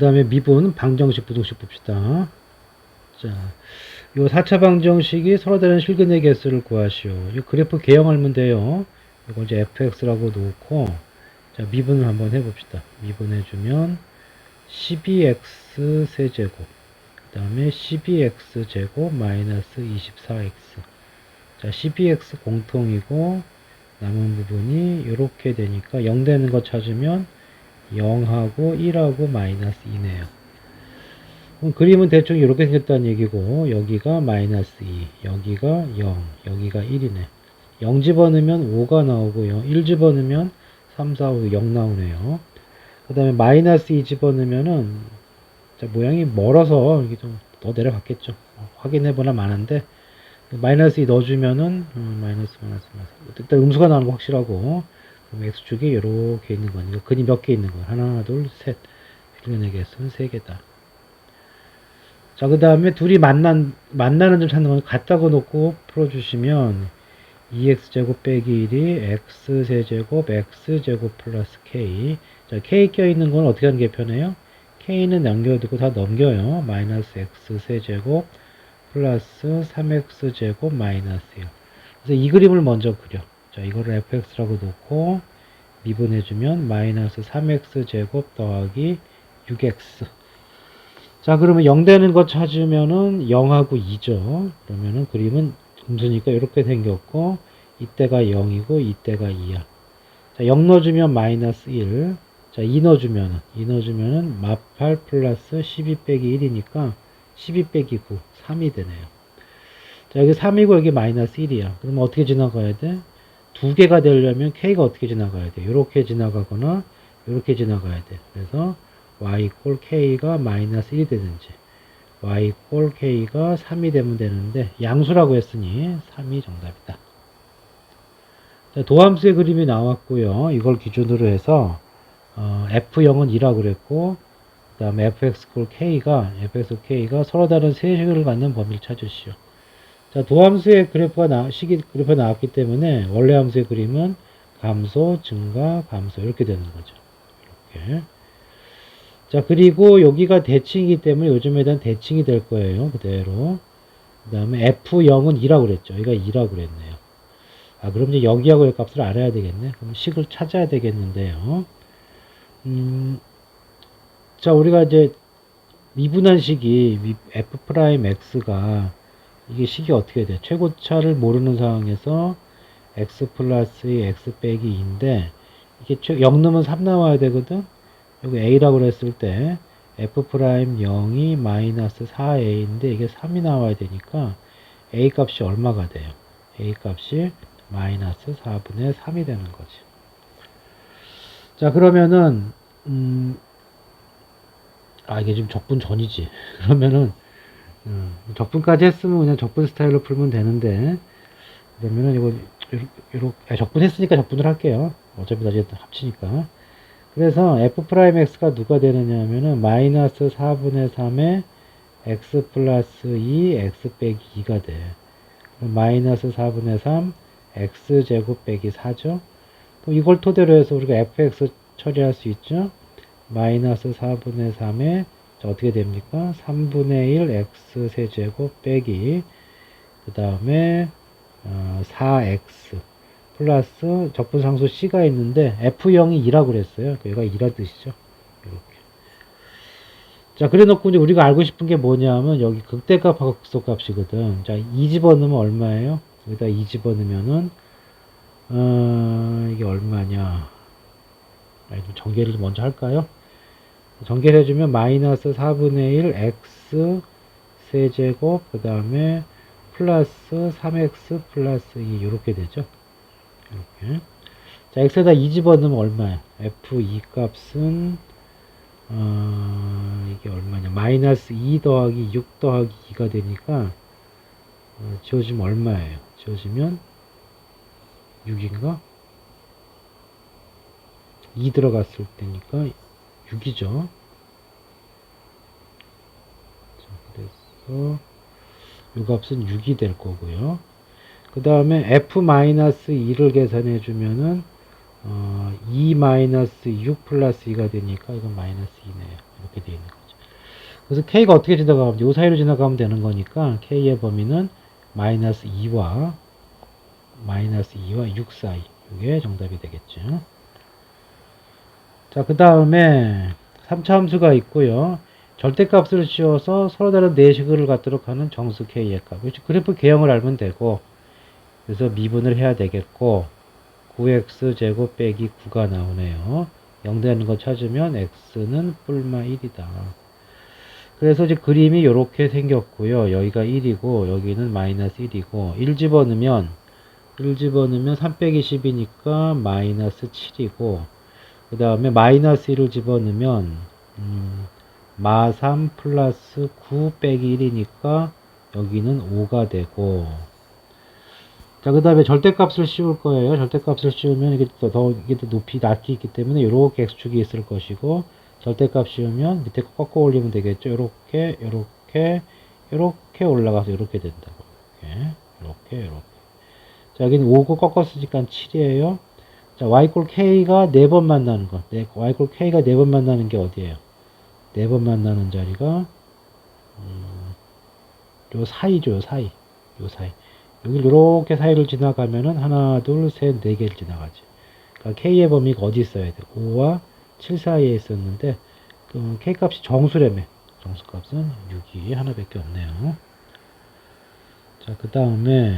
다음에 미분 방정식 부등식 봅시다. 자, 요 4차 방정식이 서로 다른 실근의 개수를 구하시오. 이 그래프 개형하면 돼요. 이거 이제 fx라고 놓고, 자, 미분을 한번 해봅시다. 미분해주면 12x 세제곱, 그 다음에 12x 제곱 마이너스 24x. 자, 12x 공통이고, 남은 부분이 이렇게 되니까 0 되는 거 찾으면 0하고 1하고 마이너스 2네요. 그림은 대충 이렇게 생겼다는 얘기고, 여기가 마이너스 2, 여기가 0, 여기가 1이네. 0 집어넣으면 5가 나오고요. 1 집어넣으면 3, 4, 5, 0 나오네요. 그 다음에 마이너스 2 집어넣으면은, 자, 모양이 멀어서 이게 좀 더 내려갔겠죠. 확인해보나 마는데, 마이너스 2 넣어주면은, 마이너스. 일단 음수가 나오는 거 확실하고, 그럼 x축이 이렇게 있는 거니까, 근이 몇 개 있는 거야. 하나, 둘, 셋. 필요한 개수는 3개다. 자, 그 다음에 둘이 만나는 점 찾는 건 같다고 놓고 풀어주시면 2x제곱 빼기 1이 x세제곱 x제곱 플러스 k. 자, k 껴있는 건 어떻게 하는 게 편해요? k는 남겨두고 다 넘겨요. 마이너스 x세제곱 플러스 3x제곱 마이너스요. 그래서 이 그림을 먼저 그려. 자, 이거를 fx라고 놓고 미분해주면 마이너스 3x제곱 더하기 6x. 자, 그러면 0 되는 거 찾으면은 0하고 2죠. 그러면은 그림은 음수니까 이렇게 생겼고, 이때가 0이고, 이때가 2야. 자, 0 넣어주면 마이너스 1. 자, 2 넣어주면은 마팔 플러스 12 빼기 1이니까 12 빼기 9, 3이 되네요. 자, 여기 3이고 여기 마이너스 1이야. 그러면 어떻게 지나가야 돼? 두 개가 되려면 k가 어떻게 지나가야 돼? 이렇게 지나가거나, 이렇게 지나가야 돼. 그래서 y 꼴 k가 마이너스 1이 되든지 y 꼴 k가 3이 되면 되는데 양수라고 했으니 3이 정답이다. 자, 도함수의 그림이 나왔고요. 이걸 기준으로 해서 f0은 2라고 그랬고, 그 다음에 fx 꼴 k가 서로 다른 세식을 갖는 범위를 찾으시오. 자, 도함수의 그래프가 나왔기 때문에 원래 함수의 그림은 감소, 증가, 감소 이렇게 되는 거죠. 이렇게. 자, 그리고 여기가 대칭이기 때문에 요즘에 대한 대칭이 될 거예요. 그대로. 그 다음에 F0은 2라고 그랬죠. 여기가 2라고 그랬네요. 아, 그럼 이제 여기하고 이 값을 알아야 되겠네. 그럼 식을 찾아야 되겠는데요. 자, 우리가 이제 미분한 식이 F'X가 이게 식이 어떻게 돼? 최고차를 모르는 상황에서 X 플러스 X 빼기 2인데 이게 0 넣으면 3 나와야 되거든? 여기 A라고 그랬을 때 F'0이 마이너스 4A인데 이게 3이 나와야 되니까 A 값이 얼마가 돼요? A 값이 마이너스 4분의 3이 되는 거지. 자, 그러면은 이게 지금 적분 전이지. 그러면은 적분까지 했으면 그냥 적분 스타일로 풀면 되는데, 그러면은 이렇게 적분 했으니까 적분을 할게요. 어차피 나중에 합치니까. 그래서 F'X가 누가 되느냐 하면은 마이너스 4분의 3에 X 플러스 2 X 빼기 2가 돼. 그럼 마이너스 4분의 3 X 제곱 빼기 4죠. 그럼 이걸 토대로 해서 우리가 Fx 처리할 수 있죠. 마이너스 4분의 3에 어떻게 됩니까? 3분의 1 X 세제곱 빼기 그 다음에 4X 플러스 적분상수 C가 있는데 F0이 2라고 그랬어요. 여기가 2라 뜻이죠. 이렇게. 자, 그래 놓고 이제 우리가 알고 싶은 게 뭐냐면 여기 극대값하고 극소값이거든. 자, 2 집어넣으면 얼마예요? 여기다 2 집어넣으면은 이게 얼마냐? 좀 전개를 먼저 할까요? 전개를 해주면 마이너스 4분의 1 x 세제곱 그 다음에 플러스 3x 플러스 2 이렇게 되죠. 이렇게. 자, x에다 2 집어넣으면 얼마야? f2 값은 이게 얼마냐? 마이너스 2 더하기 6 더하기 2가 되니까 지워지면 얼마예요? 지워지면 6인가? 2 들어갔을 때니까 6이죠. 자, 그래서 이 값은 6이 될 거고요. 그 다음에 f-2를 계산해 주면은 2 마이너스 6 플러스 2가 되니까 이건 마이너스 2네요. 이렇게 되어 있는 거. 그래서 k가 어떻게 지나가면 요 사이로 지나가면 되는 거니까 k의 범위는 마이너스 2와 6 사이. 이게 정답이 되겠죠. 자, 그 다음에 3차 함수가 있고요. 절대값을 씌워서 서로 다른 내식을 갖도록 하는 정수 k의 값. 그래프 개형을 알면 되고, 그래서 미분을 해야 되겠고, 9x제곱 빼기 9가 나오네요. 0 되는 거 찾으면 x는 뿔마 1이다. 그래서 이제 그림이 이렇게 생겼고요. 여기가 1이고 여기는 마이너스 1이고 1 집어넣으면 3 빼기 10이니까 마이너스 7이고 그 다음에 마이너스 1을 집어넣으면 마 3 플러스 9 빼기 1이니까 여기는 5가 되고 자, 그 다음에 절대값을 씌울 거예요. 절대값을 씌우면 이게 또 높이 낮게 있기 때문에 이렇게 x축이 있을 것이고 절대값 씌우면 밑에 거 꺾어 올리면 되겠죠. 요렇게 올라가서 요렇게 된다고. 요렇게. 자, 여기는 5고 꺾었으니까 7이에요. 자, y꼴 k가 4번 만나는 거. y꼴 k가 4번 만나는 게 어디예요? 4번 만나는 자리가 요 사이죠. 요 사이. 여기 이렇게 사이를 지나가면은 하나, 둘, 셋, 네 개를 지나가지. 그러니까 k의 범위가 어디 있어야 돼? 5와 7 사이에 있었는데 그 k 값이 정수라며. 정수값은 6이 하나밖에 없네요. 자, 그 다음에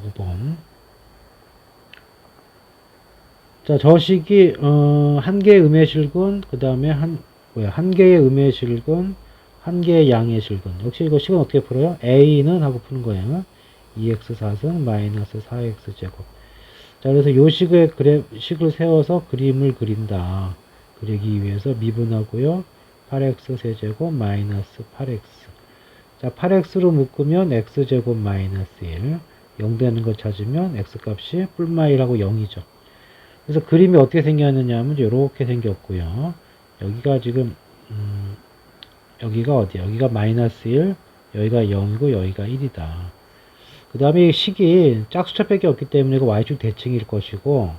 5번. 자, 저 식이 한 개의 음의 실근, 그 다음에 한 개의 음의 실근, 한 개의 양의 실근. 역시 이거 식은 어떻게 풀어요? a는 하고 푸는 거예요. 2x 4승 마이너스 4x 제곱. 자, 그래서 요 식을 세워서 그림을 그린다. 그리기 위해서 미분하고요. 8x 세제곱 마이너스 8x. 자, 8x로 묶으면 x제곱 마이너스 1. 0 되는 거 찾으면 x값이 뿔마 1하고 0이죠. 그래서 그림이 어떻게 생겼느냐 하면 이렇게 생겼고요. 여기가 지금 여기가 어디야? 여기가 마이너스 1, 여기가 0이고 여기가 1이다. 그 다음에 식이 짝수차밖에 없기 때문에 이거 y축 대칭일 것이고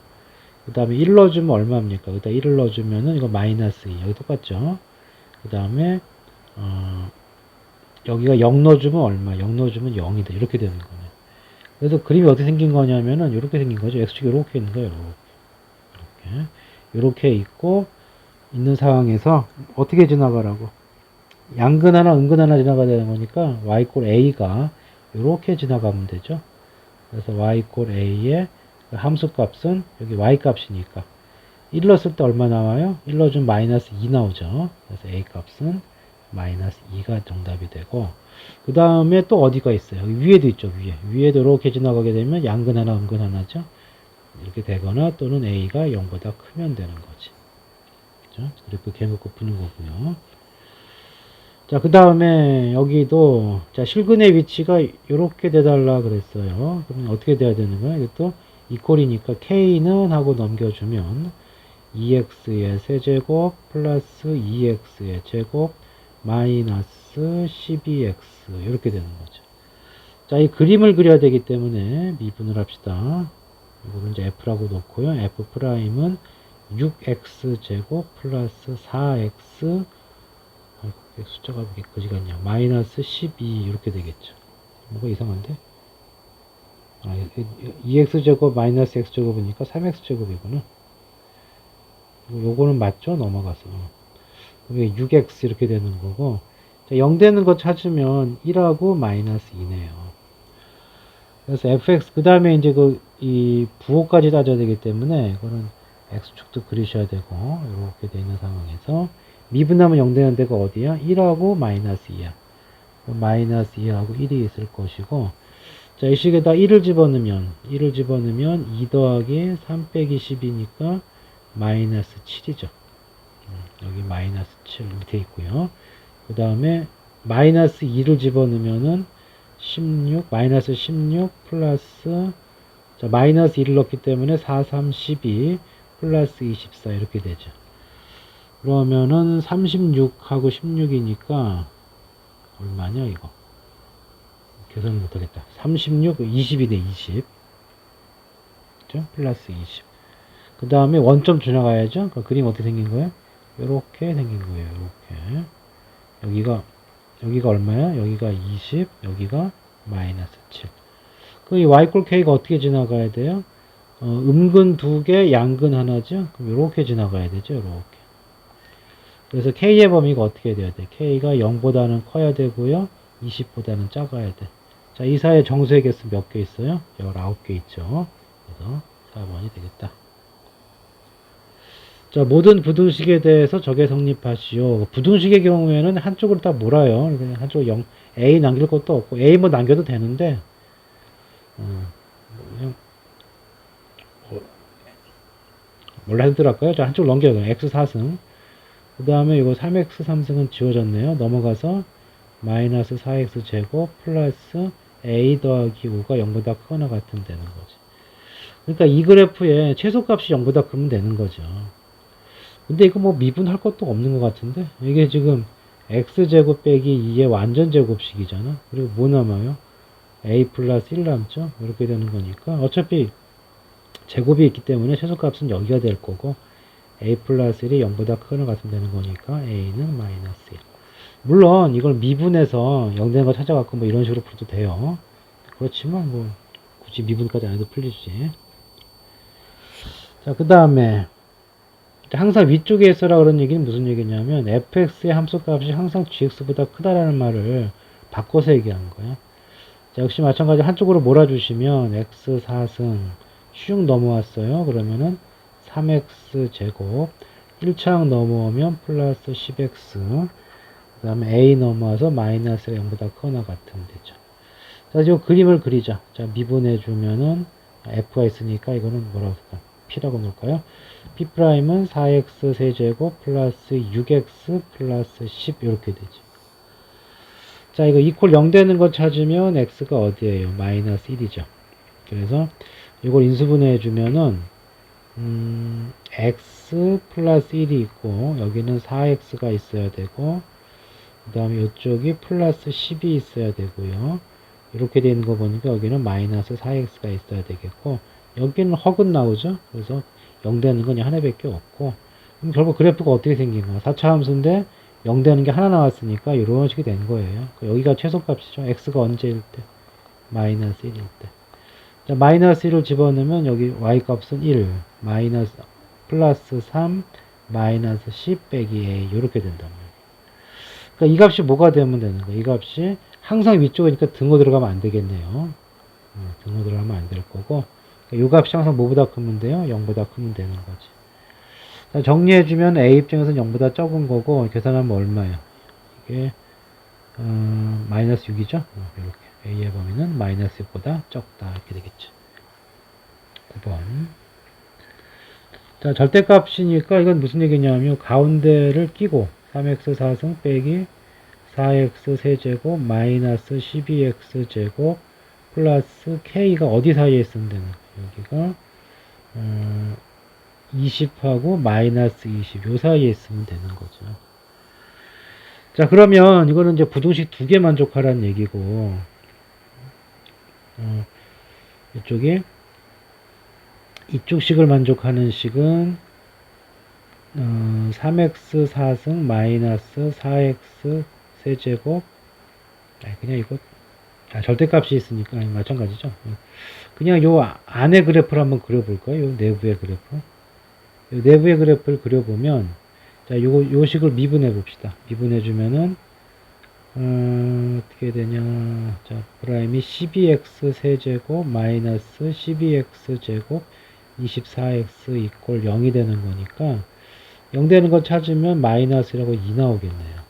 그 다음에 1 넣어주면 얼마입니까? 여기다 1을 넣어주면은 이거 마이너스 2. 여기 똑같죠? 그 다음에 여기가 0 넣어주면 얼마? 0 넣어주면 0이다. 이렇게 되는 거네. 그래서 그림이 어떻게 생긴 거냐면은 이렇게 생긴 거죠. x축이 이렇게 있는 거예요. 이렇게 있고 있는 상황에서 어떻게 지나가라고? 양근 하나, 음근 하나 지나가야 되는 거니까 y꼴 a가 이렇게 지나가면 되죠. 그래서 y꼴 a의 함수값은 여기 y값이니까 1 넣었을 때 얼마 나와요? 1 넣어주면 마이너스 2 나오죠. 그래서 a값은 마이너스 2가 정답이 되고 그 다음에 또 어디가 있어요? 여기 위에도 있죠. 위에도 이렇게 지나가게 되면 양근 하나, 음근 하나죠. 이렇게 되거나 또는 a가 0보다 크면 되는 거지. 그렇죠? 그래프 개놓고 푸는 거고요. 자, 그 다음에 여기도 자 실근의 위치가 이렇게 돼달라 그랬어요. 그러면 어떻게 돼야 되는 거야? 이것도 이퀄이니까 k는 하고 넘겨주면 2x의 세제곱 플러스 2x의 제곱 마이너스 12x 이렇게 되는 거죠. 자, 이 그림을 그려야 되기 때문에 미분을 합시다. 이거를 이제 f라고 놓고요. f'은 6x 제곱 플러스 4x 숫자가 왜 이렇게 거지 같냐. 마이너스 12 이렇게 되겠죠. 뭐가 이상한데? 2x제곱 마이너스 x제곱이니까 3x제곱이구나. 요거는 맞죠? 넘어가서. 그게 6x 이렇게 되는 거고. 자, 0 되는 거 찾으면 1하고 마이너스 2네요. 그래서 fx, 그 다음에 이제 이 부호까지 따져야 되기 때문에 이거는 x축도 그리셔야 되고, 이렇게 되어 있는 상황에서 미분하면 0 되는 데가 어디야? 1하고 마이너스 2야. 마이너스 2하고 1이 있을 것이고, 자, 이 식에다 1을 집어넣으면 2 더하기 3 빼기 10이니까 마이너스 7이죠. 여기 마이너스 7 밑에 있고요. 그 다음에 마이너스 2를 집어넣으면은 16, 마이너스 16 플러스, 자, 마이너스 1을 넣기 때문에 4, 3, 12 플러스 24 이렇게 되죠. 그러면은 36하고 16이니까 얼마냐 이거 계산을 못하겠다. 36, 20이네 20 그죠? 플러스 20 그 다음에 원점 지나가야죠. 그러니까 그림 어떻게 생긴 거예요? 이렇게 생긴 거예요. 이렇게 여기가 얼마야? 여기가 20, 여기가 마이너스 7. 그럼 이 y 꼴 k가 어떻게 지나가야 돼요? 음근 2개, 양근 하나죠? 그럼 이렇게 지나가야 되죠, 이렇게. 그래서 k의 범위가 어떻게 돼야 돼? k가 0보다는 커야 되고요, 20보다는 작아야 돼. 자, 이 사이에 정수의 개수 몇 개 있어요? 19개 있죠. 그래서 4번이 되겠다. 자, 모든 부등식에 대해서 적에 성립하시오. 부등식의 경우에는 한쪽으로 다 몰아요. 그냥 한쪽 0, A 남길 것도 없고, A 뭐 남겨도 되는데, 그냥, 몰라 하더랄까요? 자, 한쪽 넘겨요. X 4승. 그 다음에 이거 3X 3승은 지워졌네요. 넘어가서, 마이너스 4X 제곱 플러스 A 더하기 5가 0보다 크거나 같으면 되는 거지. 그러니까 이 그래프에 최소값이 0보다 크면 되는 거죠. 근데 이거 뭐 미분할 것도 없는 것 같은데 이게 지금 x제곱 빼기 2의 완전 제곱식이잖아. 그리고 뭐 남아요? a 플러스 1 남죠. 이렇게 되는 거니까 어차피 제곱이 있기 때문에 최소값은 여기가 될 거고 a 플러스 1이 0보다 크거나 같으면 되는 거니까 a는 마이너스 1. 물론 이걸 미분해서 0 되는 거 찾아갖고 뭐 이런 식으로 풀어도 돼요. 그렇지만 뭐 굳이 미분까지 안 해도 풀리지. 자, 그 다음에 항상 위쪽에 있어라 그런 얘기는 무슨 얘기냐면 fx의 함수값이 항상 gx보다 크다라는 말을 바꿔서 얘기하는 거야. 자, 역시 마찬가지 한쪽으로 몰아주시면 x 4승 슉 넘어왔어요. 그러면은 3x 제곱 1차항 넘어오면 플러스 10x 그 다음에 a 넘어와서 마이너스가 0보다 크거나 같으면 되죠. 자, 지금 그림을 그리자. 자, 미분해주면은 f가 있으니까 이거는 뭐라고 할까? p라고 놓을까요? p'은 4x 세제곱 플러스 6x 플러스 10 이렇게 되죠. 자, 이거 이퀄 0 되는 거 찾으면 x가 어디에요? 마이너스 1이죠. 그래서 이걸 인수분해 해주면은 x 플러스 1이 있고 여기는 4x가 있어야 되고 그 다음에 이쪽이 플러스 10이 있어야 되고요. 이렇게 되는 거 보니까 여기는 마이너스 4x가 있어야 되겠고 여기는 허근 나오죠. 그래서 0 되는 건 하나밖에 없고 그럼 결국 그래프가 어떻게 생긴 거야? 4차 함수인데 0 되는 게 하나 나왔으니까 이런 식이 된 거예요. 여기가 최소값이죠. x가 언제일 때? 마이너스 1일 때. 자, 마이너스 1을 집어넣으면 여기 y 값은 1, 마이너스 플러스 3, 마이너스 10 빼기 a 이렇게 된단 말이에요. 그러니까 이 값이 뭐가 되면 되는 거예요? 이 값이 항상 위쪽이니까 등호 들어가면 안 되겠네요. 등호 들어가면 안 될 거고 이 값이 항상 뭐보다 크면 돼요? 0보다 크면 되는 거지. 자, 정리해주면 a 입장에서는 0보다 적은 거고 계산하면 얼마예요? 이게 마이너스 6이죠? 이렇게 a의 범위는 마이너스 6보다 적다 이렇게 되겠죠. 9번. 자, 절대값이니까 이건 무슨 얘기냐면 가운데를 끼고 3x 4승 빼기 4x 세제곱 마이너스 12x 제곱 플러스 k가 어디 사이에 있으면 되는 거예요? 여기가 20하고 마이너스 20 요 사이에 있으면 되는 거죠. 자, 그러면 이거는 이제 부등식 2개 만족하라는 얘기고 이쪽에 이쪽 식을 만족하는 식은 3x 4승 마이너스 4x 세제곱 그냥 이거 절대값이 있으니까 마찬가지죠. 그냥 요 안에 그래프를 한번 그려볼까요? 요 내부의 그래프. 요 내부의 그래프를 그려보면 자, 요 식을 미분해 봅시다. 미분해 주면은 어떻게 되냐? 자, 프라임이 12x 세제곱 마이너스 12x 제곱 24x 이꼴 0이 되는 거니까 0 되는 거 찾으면 마이너스라고 2 나오겠네요.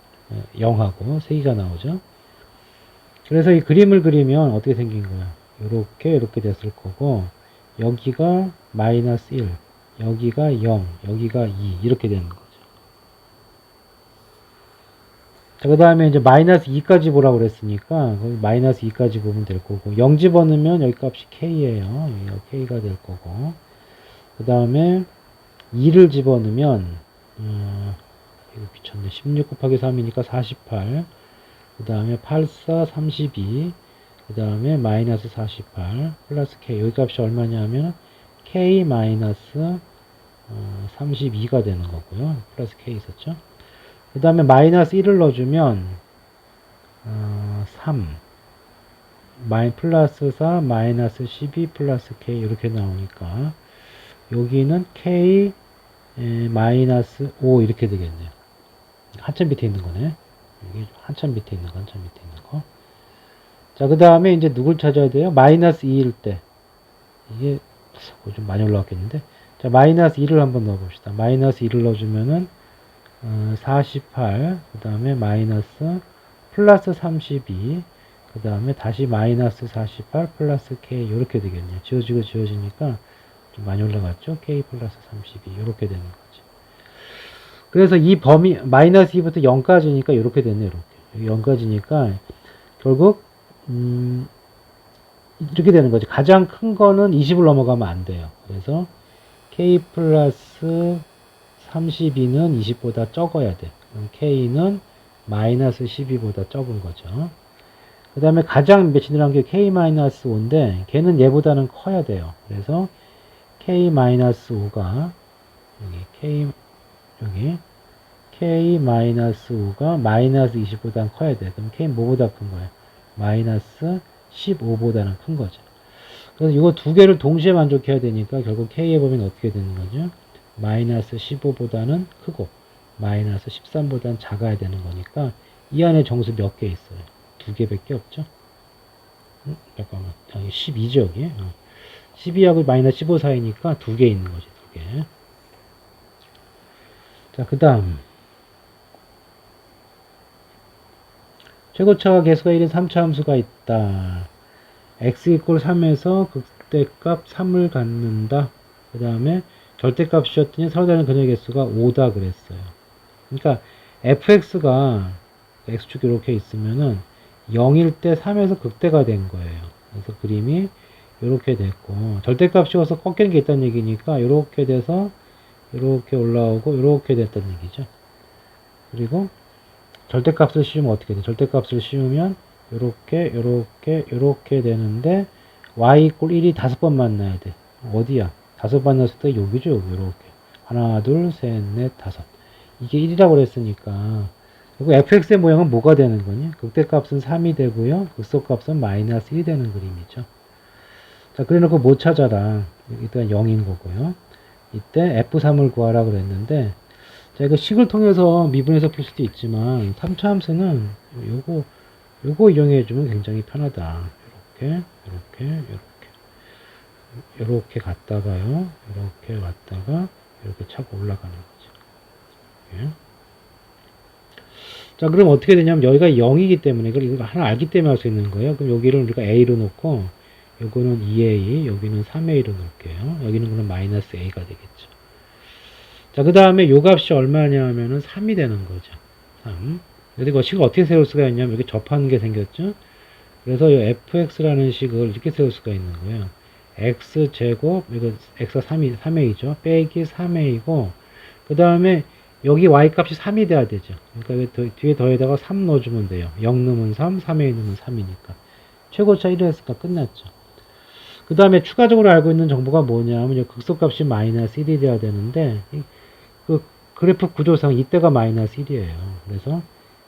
0하고 3개가 나오죠. 그래서 이 그림을 그리면 어떻게 생긴 거야? 이렇게 됐을 거고 여기가 마이너스 1, 여기가 0, 여기가 2 이렇게 되는 거죠. 자, 그 다음에 이제 마이너스 2까지 보라고 그랬으니까 마이너스 2까지 보면 될 거고 0 집어넣으면 여기 값이 k예요. 여기가 k가 될 거고 그 다음에 2를 집어넣으면 이거 미쳤네. 16 곱하기 3이니까 48 그 다음에 84, 32 그 다음에 마이너스 48 플러스 k 여기 값이 얼마냐면 k 마이너스 32가 되는 거고요. 플러스 k 있었죠. 그 다음에 마이너스 1을 넣어주면 3 플러스 4 마이너스 12 플러스 k 이렇게 나오니까 여기는 k 마이너스 5 이렇게 되겠네요. 한참 밑에 있는 거네. 여기 한참 밑에 있는 거, 한참 밑에 있는 거. 자, 그 다음에 이제 누굴 찾아야 돼요? 마이너스 2일 때. 이게 좀 많이 올라왔겠는데. 자, 마이너스 2를 한번 넣어봅시다. 마이너스 2를 넣어주면은 48, 그 다음에 마이너스 플러스 32, 그 다음에 다시 마이너스 48 플러스 k 이렇게 되겠네요. 지워지고 지워지니까 좀 많이 올라갔죠. k 플러스 32 이렇게 되는 거지. 그래서 이 범위 마이너스 2부터 0까지니까 이렇게 됐네. 이렇게 0까지니까 결국 이렇게 되는 거지. 가장 큰 거는 20을 넘어가면 안 돼요. 그래서 k 플러스 32는 20보다 적어야 돼. 그럼 k는 마이너스 12보다 적은 거죠. 그 다음에 가장 매치들한 게 k-5인데 걔는 얘보다는 커야 돼요. 그래서 k-5가 k-5가 마이너스 20보다 커야 돼. 그럼 k는 뭐보다 큰 거예요? 마이너스 15보다는 큰 거죠. 그래서 이거 두 개를 동시에 만족해야 되니까 결국 k의 범위는 어떻게 되는 거죠? 마이너스 15보다는 크고 마이너스 13보다는 작아야 되는 거니까 이 안에 정수 몇 개 있어요? 두 개밖에 없죠? 잠깐만. 12죠, 여기. 12하고 마이너스 15 사이니까 두 개 있는 거지, 두 개. 자, 그 다음. 최고차가 개수가 1인 3차 함수가 있다. x 이퀄 3에서 극대값 3을 갖는다. 그 다음에 절대값이었더니 서로 다른 그녀의 개수가 5다 그랬어요. 그러니까 fx가 x축이 이렇게 있으면은 0일 때 3에서 극대가 된 거예요. 그래서 그림이 이렇게 됐고 절대값 씌워서 꺾이는 게 있다는 얘기니까 이렇게 돼서 이렇게 올라오고 이렇게 됐다는 얘기죠. 그리고 절대값을 씌우면 어떻게 돼? 절대값을 씌우면 이렇게 되는데 y 이퀄 1이 5번 만나야 돼. 어디야? 5번 만났을 때 여기죠. 여기 이렇게 하나 둘 셋 넷 다섯 이게 1이라고 그랬으니까 그리고 fx의 모양은 뭐가 되는 거니? 극대값은 3이 되고요. 극소값은 마이너스 1이 되는 그림이죠. 자, 그래 놓고 뭐 찾아라. 일단 0인 거고요. 이때 f3을 구하라 그랬는데 자, 이거 식을 통해서 미분해서 풀 수도 있지만 3차 함수는 요거 이용해 주면 굉장히 편하다. 이렇게 갔다가요. 이렇게 갔다가 이렇게 차고 올라가는 거죠. 이렇게. 자, 그럼 어떻게 되냐면 여기가 0이기 때문에 이걸 하나 알기 때문에 할 수 있는 거예요. 그럼 여기를 우리가 a로 놓고 요거는 2a, 여기는 3a로 놓을게요. 여기는 그럼 마이너스 a가 되겠죠. 자, 그 다음에 요 값이 얼마냐 하면은 3이 되는 거죠. 3. 그리고 식을 어떻게 세울 수가 있냐면 이렇게 접하는 게 생겼죠. 그래서 이 fx라는 식을 이렇게 세울 수가 있는 거예요. x제곱, 이거 x가 3a죠. 빼기 3a고, 그 다음에 여기 y 값이 3이 돼야 되죠. 그러니까 뒤에 더에다가 3 넣어주면 돼요. 0 넣으면 3, 3a 넣으면 3이니까. 최고차 1을 했으니까 끝났죠. 그 다음에 추가적으로 알고 있는 정보가 뭐냐면 극소값이 마이너스 1이 돼야 되는데 그 그래프 구조상 이때가 마이너스 1이에요. 그래서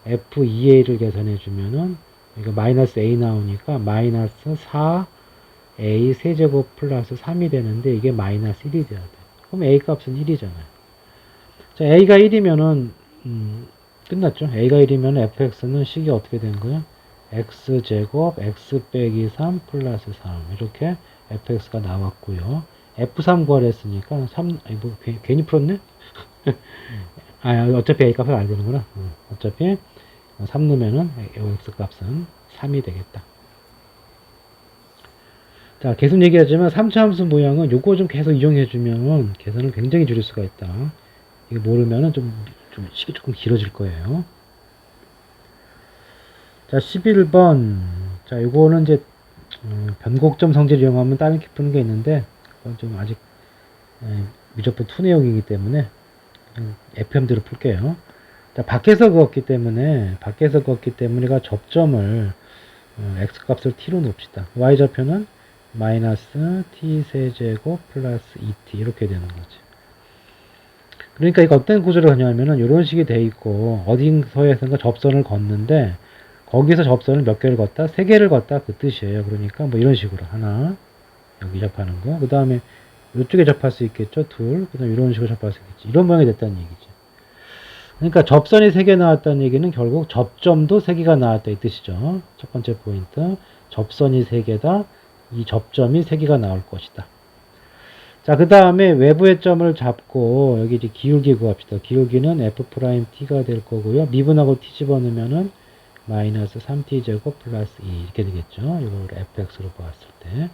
f2a를 계산해 주면은 이거 마이너스 a 나오니까 마이너스 4a 세제곱 플러스 3이 되는데 이게 마이너스 1이 돼야 돼. 그럼 a 값은 1이잖아요. 자, a가 1이면은 끝났죠. a가 1이면 fx는 식이 어떻게 된 거예요? x제곱 x 빼기 3 플러스 3 이렇게 fx가 나왔고요. f3 구하랬으니까 3 뭐 괜히 풀었네? 어차피 a 값을 알야 되는구나. 어차피 3 넣으면은 x 값은 3이 되겠다. 자, 계속 얘기하지만 3차 함수 모양은 요거 좀 계속 이용해주면 계산을 굉장히 줄일 수가 있다. 이거 모르면은 좀 식이 조금 길어질 거예요. 자, 11번. 자, 요거는 이제, 변곡점 성질을 이용하면 다른 게 푸는 게 있는데, 그건 좀 아직, 미적분 2 내용이기 때문에, FM대로 풀게요. 자, 밖에서 그었기 때문에, 가 접점을, x 값을 t로 놓읍시다. y좌표는 마이너스 t 세제곱 플러스 2t, 이렇게 되는 거지. 그러니까 이거 어떤 구조를 하냐면은 이런 식이 돼 있고 어딘서에선가 접선을 걷는데 거기서 접선을 몇 개를 걷다? 세 개를 걷다 그 뜻이에요. 그러니까 뭐 이런 식으로 하나 여기 접하는 거, 그 다음에 이쪽에 접할 수 있겠죠, 둘, 그 다음에 이런 식으로 접할 수 있겠지. 이런 모양이 됐다는 얘기죠. 그러니까 접선이 3개 나왔다는 얘기는 결국 접점도 3개가 나왔다 이 뜻이죠. 첫 번째 포인트, 접선이 3개다. 이 접점이 3개가 나올 것이다. 자, 그 다음에 외부의 점을 잡고 여기 이제 기울기 구합시다. 기울기는 f't가 될 거고요. 미분하고 t 집어넣으면은 마이너스 3t제곱 플러스 2 이렇게 되겠죠. 이걸 fx로 보았을 때.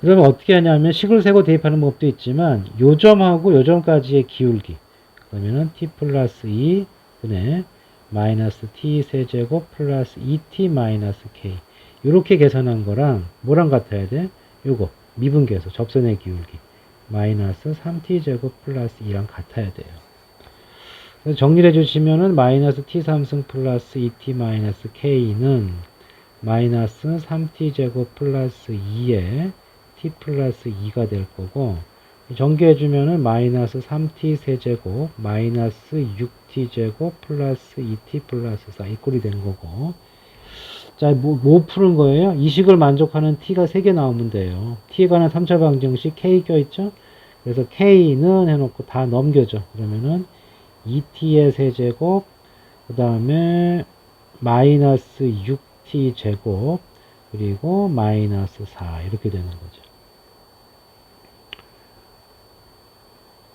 그러면 어떻게 하냐면 식을 세고 대입하는 법도 있지만 요 점하고 요 점까지의 기울기, 그러면은 t 플러스 2 분의 마이너스 t 세제곱 플러스 2t 마이너스 k, 이렇게 계산한 거랑 뭐랑 같아야 돼? 요거 미분계수 접선의 기울기 마이너스 3t제곱 플러스 2랑 같아야 돼요. 그래서 정리를 해주시면은 마이너스 t3승 플러스 2t 마이너스 k는 마이너스 3t제곱 플러스 2에 t 플러스 2가 될 거고, 전개해주면은 마이너스 3t 세제곱 마이너스 6t제곱 플러스 2t 플러스 4 이 꼴이 된 거고. 자, 뭐 푸는 거예요? 이 식을 만족하는 t가 3개 나오면 돼요. t에 관한 3차 방정식 k 껴있죠? 그래서 k는 해놓고 다 넘겨줘. 그러면은 2t의 세제곱, 그 다음에 마이너스 6t 제곱, 그리고 마이너스 4 이렇게 되는 거죠.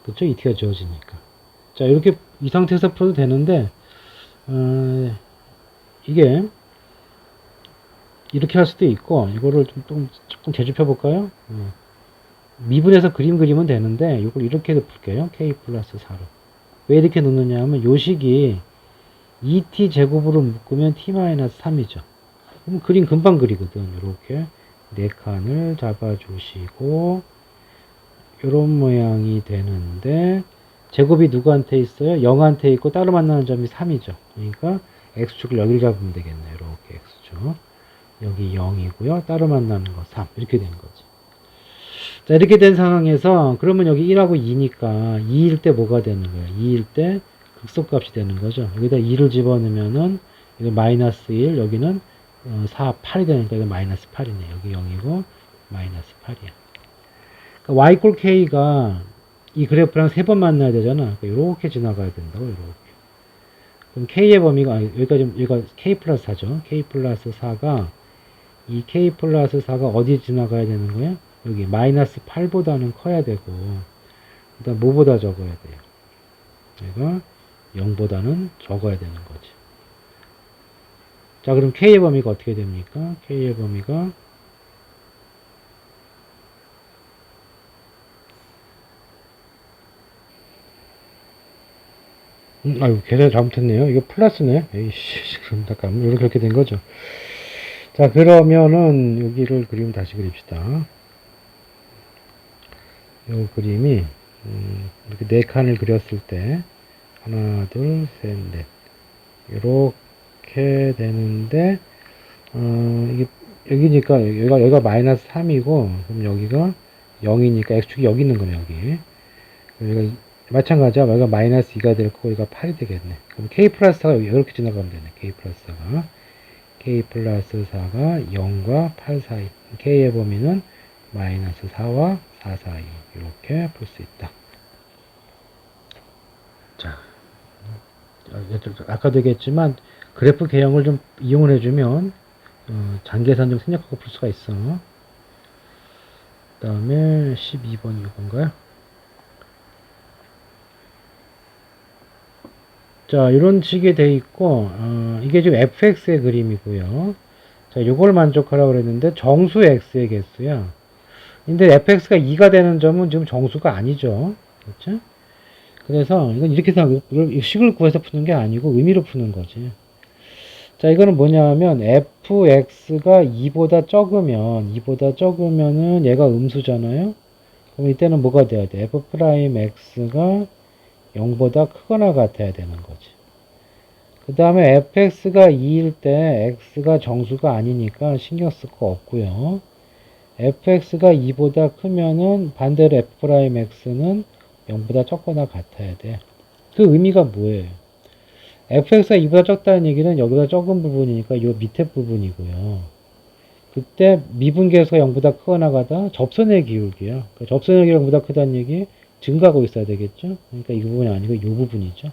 그쵸? 2t가 지워지니까. 자, 이렇게 이 상태에서 풀어도 되는데 이게 이렇게 할 수도 있고, 이거를 조금 재집혀 볼까요? 미분해서 그림 그리면 되는데 이걸 이렇게 풀게요. k 플러스 4로. 왜 이렇게 놓느냐 하면 요 식이 2t 제곱으로 묶으면 t 마이너스 3이죠. 그럼 그림 금방 그리거든. 이렇게 4칸을 잡아주시고 이런 모양이 되는데, 제곱이 누구한테 있어요? 0한테 있고 따로 만나는 점이 3이죠. 그러니까 x축을 여기를 잡으면 되겠네요. 이렇게 x축. 여기 0이고요. 따로 만나는 거 3. 이렇게 된 거죠. 자, 이렇게 된 상황에서 그러면 여기 1하고 2니까 2일 때 뭐가 되는 거예요? 2일 때 극소값이 되는 거죠. 여기다 2를 집어넣으면은 이거 마이너스 1, 여기는 4, 8이 되니까 이거 마이너스 8이네. 여기 0이고 마이너스 8이야. 그러니까 y 꼴 k가 이 그래프랑 3번 만나야 되잖아. 그러니까 이렇게 지나가야 된다고, 이렇게. 그럼 k의 범위가, 여기가 k 플러스 4죠. k 플러스 4가, 이 k 플러스 4가 어디 지나가야 되는 거야? 여기 마이너스 8보다는 커야 되고, 일단 뭐보다 적어야 돼요? 얘가 0보다는 적어야 되는 거지. 자, 그럼 k의 범위가 어떻게 됩니까? k의 범위가 아유, 계산 잘못했네요. 이거 플러스네. 에이씨, 그럼 잠깐 이렇게 된 거죠. 자, 그러면은 여기를 그림 다시 그립시다. 이 그림이 이렇게 4칸을 그렸을 때 하나, 둘, 셋, 넷 이렇게 되는데, 이게 여기니까 여기가 마이너스 3이고, 그럼 여기가 0이니까 x축이 여기 있는 거네. 여기가 마찬가지야. 여기가 마이너스 2가 될 거고, 여기가 8이 되겠네. 그럼 k 플러스 4가 이렇게 지나가면 되네. k 플러스 4가 0과 8 사이. k의 범위는 마이너스 4와 4 사이. 이렇게 풀 수 있다. 자, 아까도 얘기했지만 그래프 개형을 좀 이용을 해주면 장계산 좀 생략하고 풀 수가 있어. 그 다음에 12번 이건가요? 자, 이런 식이 돼 있고, 이게 지금 fx의 그림이고요. 자, 요걸 만족하라고 그랬는데 정수 x의 개수야. 근데 fx가 2가 되는 점은 지금 정수가 아니죠. 그렇죠? 그래서 이건 이렇게 생각, 식을 구해서 푸는 게 아니고 의미로 푸는 거지. 자, 이거는 뭐냐 하면 fx가 2보다 적으면은 얘가 음수잖아요. 그럼 이때는 뭐가 돼야 돼? f'x가 0보다 크거나 같아야 되는 거지. 그 다음에 fx가 2일 때 x가 정수가 아니니까 신경 쓸 거 없고요. fx가 2보다 크면은 반대로 f'x는 0보다 적거나 같아야 돼. 그 의미가 뭐예요? fx가 2보다 적다는 얘기는 여기보다 적은 부분이니까 요 밑에 부분이고요. 그때 미분계수가 0보다 크거나 같다 접선의 기울기야. 그러니까 접선의 기울기가 0보다 크다는 얘기 증가하고 있어야 되겠죠. 그러니까 이 부분이 아니고 이 부분이죠.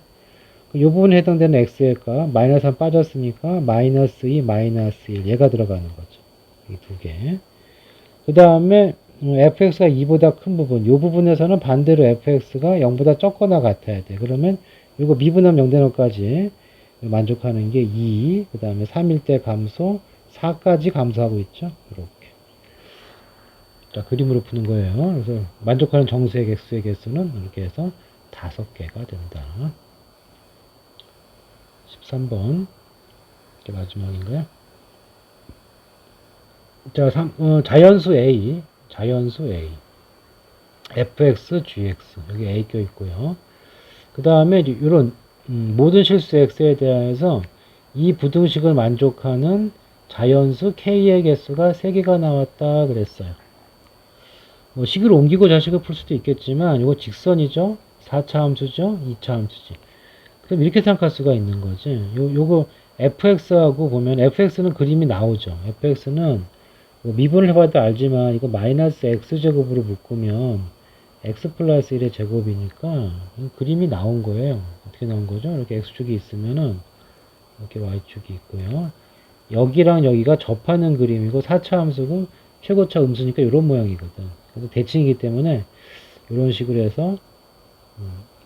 이 부분에 해당되는 x의 값 마이너스 3 빠졌으니까 마이너스 2, 마이너스 1 얘가 들어가는 거죠. 이 두 개. 그 다음에 fx가 2보다 큰 부분 이 부분에서는 반대로 fx가 0보다 적거나 같아야 돼. 그러면 이거 미분하면 0 되는 것까지 만족하는 게 2, 그 다음에 3일 때 감소 4까지 감소하고 있죠. 이렇게. 자, 그림으로 푸는 거예요. 그래서 만족하는 정수의 개수의 개수는 이렇게 해서 5개가 된다. 13번. 이게 마지막인가요? 자, 자연수 A. 자연수 A. fx, gx. 여기 A 껴 있고요. 그 다음에 이런 모든 실수 x에 대해서 이 부등식을 만족하는 자연수 k의 개수가 3개가 나왔다 그랬어요. 뭐 식을 옮기고 자식을 풀 수도 있겠지만 이거 직선이죠. 4차 함수죠. 2차 함수지. 그럼 이렇게 생각할 수가 있는 거지. 요거 fx하고 보면 fx는 그림이 나오죠. fx는 뭐 미분을 해봐도 알지만 이거 마이너스 x제곱으로 묶으면 x 플러스 1의 제곱이니까 그림이 나온 거예요. 어떻게 나온 거죠? 이렇게 x축이 있으면은 이렇게 y축이 있고요. 여기랑 여기가 접하는 그림이고 4차 함수고 최고차 음수니까 이런 모양이거든. 그래서 대칭이기 때문에 이런 식으로 해서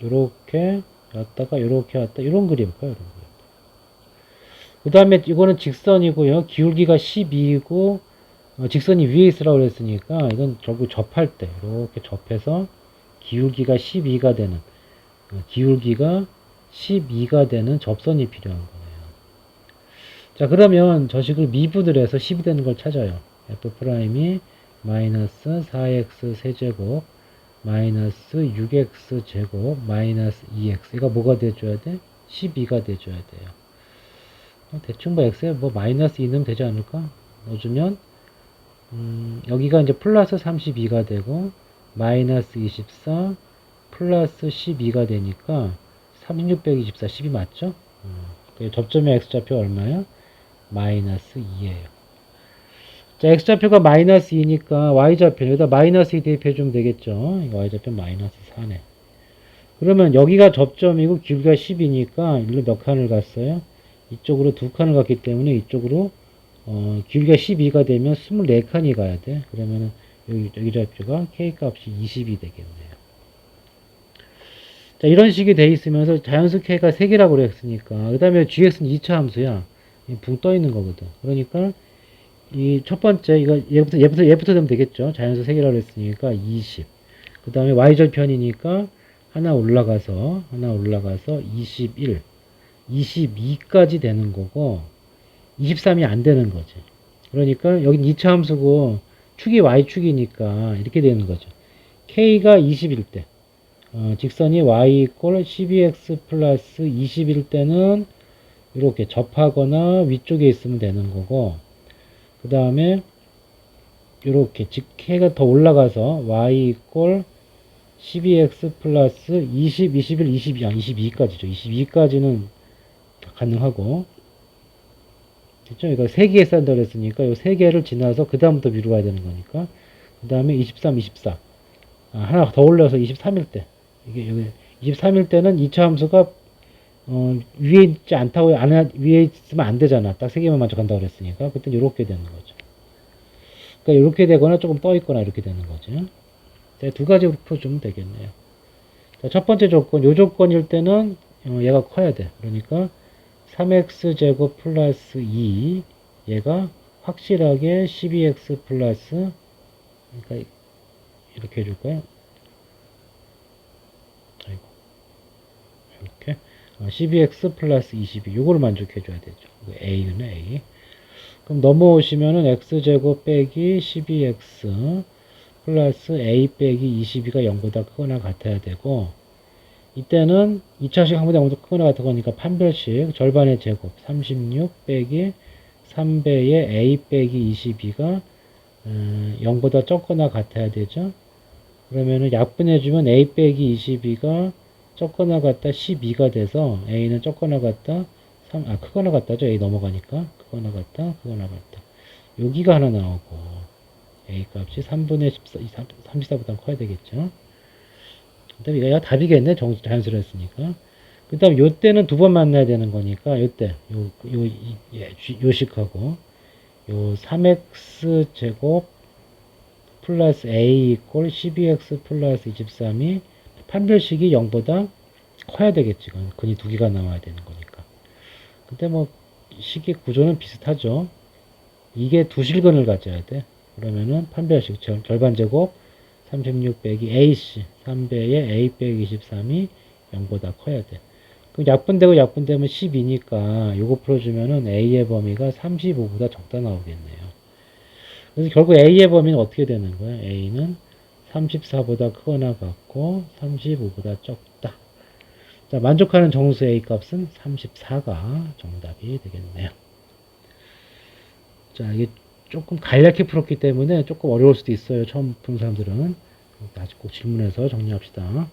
이렇게 왔다가 이렇게 왔다 이런 그림일 거예요. 그 다음에 이거는 직선이고요. 기울기가 12이고 직선이 위에 있으라고 그랬으니까 이건 결국 접할 때 이렇게 접해서 기울기가 12가 되는 기울기가 12가 되는 접선이 필요한 거예요. 자, 그러면 저 식을 미분을 해서 10이 되는 걸 찾아요. f'이 마이너스 4x 세제곱 마이너스 6x 제곱 마이너스 2x 이거 뭐가 돼줘야 돼? 12가 돼줘야 돼요. 대충 뭐 x에 뭐 마이너스 2 넣으면 되지 않을까? 넣어주면 여기가 이제 플러스 32가 되고 마이너스 24 플러스 12가 되니까 36 빼기 24 12 맞죠? 접점의 x좌표 얼마야? 마이너스 2예요. 자, x좌표가 마이너스 2니까 y좌표 여기다 마이너스 2 대입해주면 되겠죠. y좌표 마이너스 4네. 그러면 여기가 접점이고 길이가 10이니까 일로 몇 칸을 갔어요? 이쪽으로 2칸을 갔기 때문에 이쪽으로 길이가 12가 되면 24칸이 가야 돼. 그러면은 여기 좌표가 k 값이 20이 되겠네요. 자, 이런 식이 돼 있으면서 자연수 k가 3개라고 그랬으니까 그 다음에 gx는 2차 함수야. 붕 떠 있는 거거든. 그러니까 이 첫 번째 이거 얘부터 되면 되겠죠. 자연수 3개라고 그랬으니까 20. 그 다음에 y절편이니까 하나 올라가서 21, 22까지 되는 거고 23이 안 되는 거지. 그러니까 여긴 2차 함수고 축이 y축이니까 이렇게 되는 거죠. k가 20일 때 직선이 y 이꼴 12x 플러스 20일 때는 이렇게 접하거나 위쪽에 있으면 되는 거고 그 다음에 이렇게 즉 k가 더 올라가서 y 이꼴 12x 플러스 20, 21, 22, 22까지죠. 22까지는 가능하고 그렇죠? 이거 3개 쌓는다고 그랬으니까 이 3개를 지나서 그 다음부터 위로 가야 되는 거니까 그 다음에 23, 24 하나 더 올려서 23일 때 이게 여기 23일 때는 2차 함수가 위에 있지 않다고 위에 있으면 안 되잖아. 딱 3개만 만족한다고 그랬으니까 그때 이렇게 되는 거죠. 그러니까 이렇게 되거나 조금 떠 있거나 이렇게 되는 거죠. 두 가지로 풀어주면 되겠네요. 자, 첫 번째 조건, 요 조건일 때는 얘가 커야 돼. 그러니까 3x 제곱 플러스 2 얘가 확실하게 12x 플러스 그러니까 이렇게 해줄까요? 아이고 이렇게 12x 플러스 22 요거를 만족해줘야 되죠. a는 a. 그럼 넘어오시면은 x제곱 빼기 12x 플러스 a 빼기 22가 0보다 크거나 같아야 되고 이때는 2차식 항보다 0보다 크거나 같은 거니까 판별식 절반의 제곱 36 빼기 3배의 a 빼기 22가 0보다 적거나 같아야 되죠. 그러면은 약분해주면 a 빼기 22가 적거나 같다 12가 돼서 a는 적거나 같다 3, 크거나 같다죠. a 넘어가니까 크거나 같다 크거나 같다. 여기가 하나 나오고 a 값이 3분의 14, 34보다 커야 되겠죠. 그 다음에 얘가 답이겠네. 자연수로 했으니까. 그 다음 요때는 두 번 만나야 되는 거니까 요때 요식하고 요 3x 제곱 플러스 a 이꼴 12x 플러스 23이 판별식이 0보다 커야 되겠지. 근이 두 개가 나와야 되는 거니까. 근데 뭐 식의 구조는 비슷하죠. 이게 두 실근을 가져야 돼. 그러면은 판별식 절반 제곱 36 빼기 AC 3배의 A 빼기 23이 0보다 커야 돼. 그럼 약분되고 약분되면 12니까 요거 풀어주면은 A의 범위가 35보다 적다 나오겠네요. 그래서 결국 A의 범위는 어떻게 되는 거야? A는 34보다 크거나 같고 35보다 적다. 자, 만족하는 정수 A 값은 34가 정답이 되겠네요. 자, 이게 조금 간략히 풀었기 때문에 조금 어려울 수도 있어요. 처음 푸는 사람들은. 아직 꼭 질문해서 정리합시다.